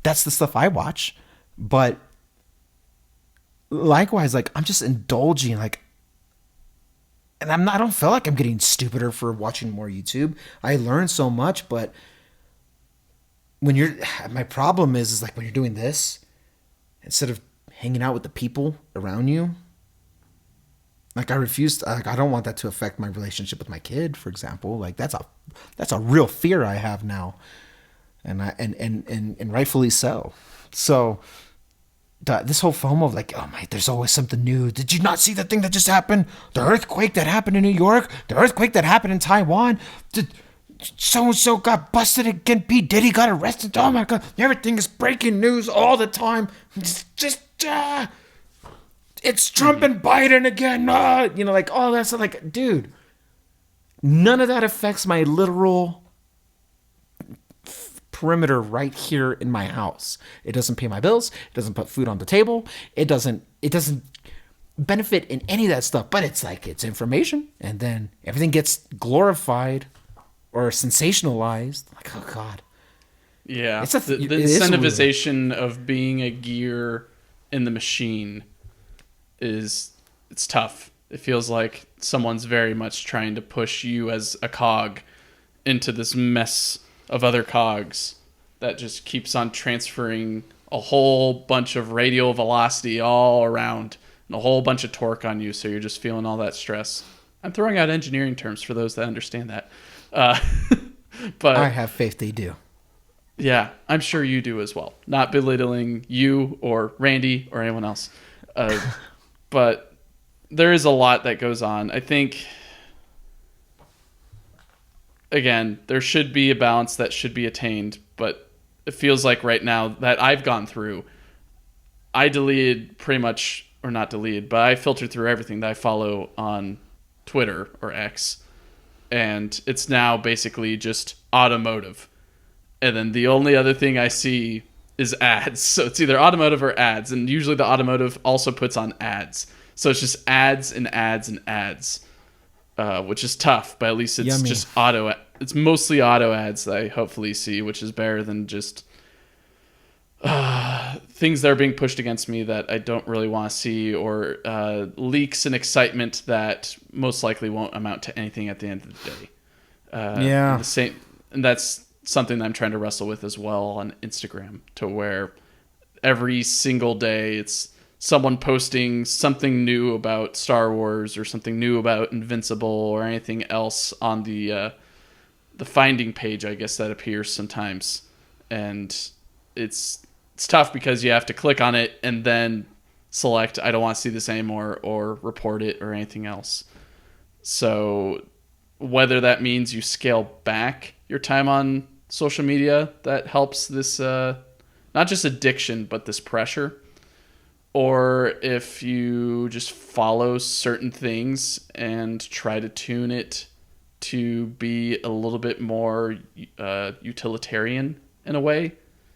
That's the stuff I watch. But likewise, I'm just indulging, and I don't feel like I'm getting stupider for watching more YouTube. I learn so much, but my problem is when you're doing this, instead of hanging out with the people around you, I refuse. I don't want that to affect my relationship with my kid, for example. That's a real fear I have now, and rightfully so. So. This whole FOMO of oh my, there's always something new. Did you not see the thing that just happened? The earthquake that happened in New York? The earthquake that happened in Taiwan? So-and-so got busted again. P. Diddy got arrested. Oh my God. Everything is breaking news all the time. It's Trump and Biden again. All that stuff. Dude, none of that affects my literal perimeter right here in my house. It doesn't pay my bills. It doesn't put food on the table. It doesn't benefit in any of that stuff. But it's it's information, and then everything gets glorified or sensationalized. Oh God. Yeah. The incentivization of being a gear in the machine it's tough. It feels like someone's very much trying to push you as a cog into this mess of other cogs that just keeps on transferring a whole bunch of radial velocity all around and a whole bunch of torque on you, so you're just feeling all that stress. I'm throwing out engineering terms for those that understand that. But I have faith they do. Yeah, I'm sure you do as well. Not belittling you or Randy or anyone else. But there is a lot that goes on. I think... Again, there should be a balance that should be attained, but it feels like right now that I've gone through, I deleted pretty much, or not deleted, but I filtered through everything that I follow on Twitter or X, and it's now basically just automotive. And then the only other thing I see is ads. So it's either automotive or ads, and usually the automotive also puts on ads. So it's just ads and ads and ads. Which is tough, but at least it's Yummy. just auto. It's mostly auto ads that I hopefully see, which is better than just things that are being pushed against me that I don't really want to see, or leaks and excitement that most likely won't amount to anything at the end of the day. And that's something that I'm trying to wrestle with as well on Instagram, to where every single day it's someone posting something new about Star Wars or something new about Invincible or anything else on the finding page, I guess, that appears sometimes. And it's tough because you have to click on it and then select I don't want to see this anymore or report it or anything else. So whether that means you scale back your time on social media that helps this not just addiction, but this pressure. Or if you just follow certain things and try to tune it to be a little bit more utilitarian in a way,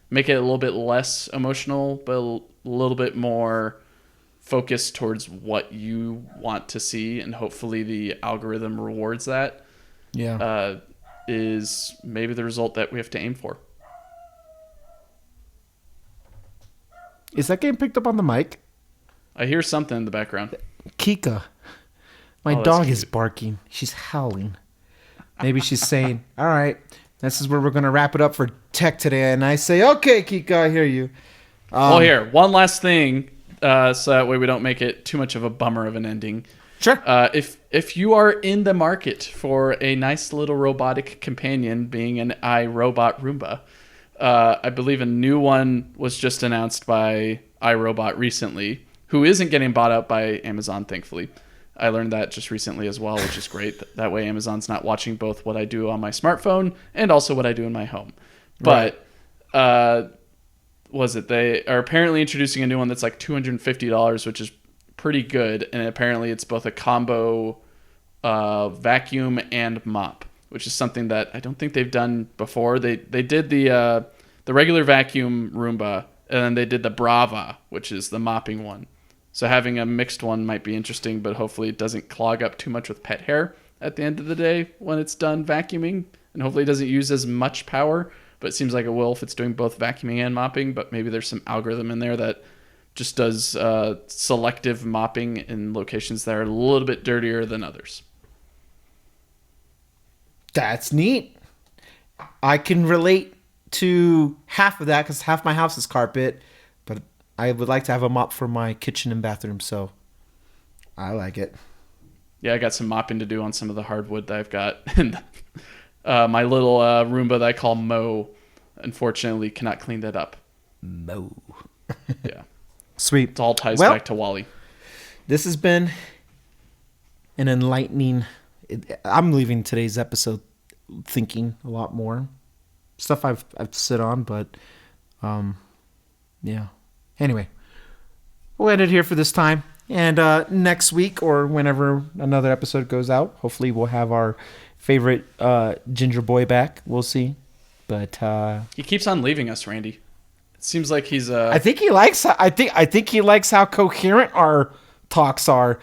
make it a little bit less emotional, but a little bit more focused towards what you want to see, and hopefully the algorithm rewards that. Yeah. Is maybe the result that we have to aim for. Is that getting picked up on the mic? I hear something in the background. Kika. My Oh, that's dog cute. is barking. She's howling. Maybe she's saying, all right, this is where we're going to wrap it up for tech today. And I say, okay, Kika, I hear you. Well, here, one last thing, so that way we don't make it too much of a bummer of an ending. Sure. If you are in the market for a nice little robotic companion, being an iRobot Roomba, I believe a new one was just announced by iRobot recently, who isn't getting bought out by Amazon, thankfully. I learned that just recently as well, which is great. That way Amazon's not watching both what I do on my smartphone and also what I do in my home. But they are apparently introducing a new one that's like $250, which is pretty good. And apparently it's both a combo vacuum and mop, which is something that I don't think they've done before. They did the regular vacuum Roomba, and then they did the Brava, which is the mopping one. So having a mixed one might be interesting, but hopefully it doesn't clog up too much with pet hair at the end of the day when it's done vacuuming, and hopefully it doesn't use as much power, but it seems like it will if it's doing both vacuuming and mopping. But maybe there's some algorithm in there that just does selective mopping in locations that are a little bit dirtier than others. That's neat. I can relate to half of that because half my house is carpet, but I would like to have a mop for my kitchen and bathroom, so I like it. Yeah, I got some mopping to do on some of the hardwood that I've got. And my little Roomba that I call Mo, unfortunately, cannot clean that up. Mo. Yeah. Sweet. It all ties back to Wally. This has been an enlightening... I'm leaving today's episode thinking a lot more. Stuff I've sit on, but yeah. Anyway, we'll end it here for this time. And next week or whenever another episode goes out, hopefully we'll have our favorite ginger boy back. We'll see. But he keeps on leaving us, Randy. It seems like he's I think he likes he likes how coherent our talks are.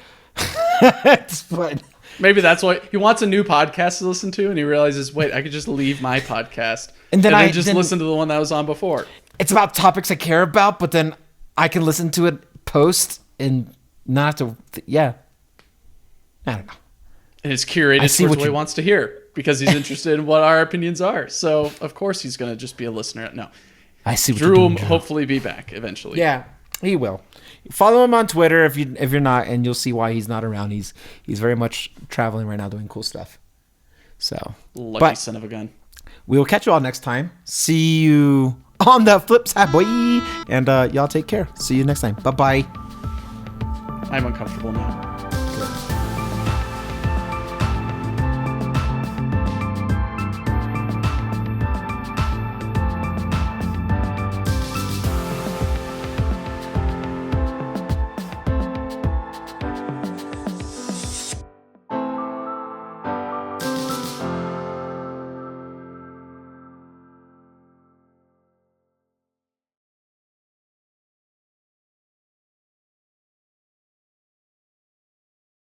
But maybe that's why he wants a new podcast to listen to, and he realizes, wait, I could just leave my podcast and then listen to the one that was on before. It's about topics I care about, but then I can listen to it post and not have to. Yeah, I don't know. And it's curated towards what he wants to hear because he's interested in what our opinions are. So of course he's going to just be a listener. No, I see. What Drew you're doing, will Drew. hopefully be back eventually. Yeah, he will. Follow him on Twitter if you're not, and you'll see why he's not around. He's very much traveling right now, doing cool stuff. So lucky son of a gun. We will catch you all next time. See you on the flip side, boy. And y'all take care. See you next time. Bye bye. I'm uncomfortable now.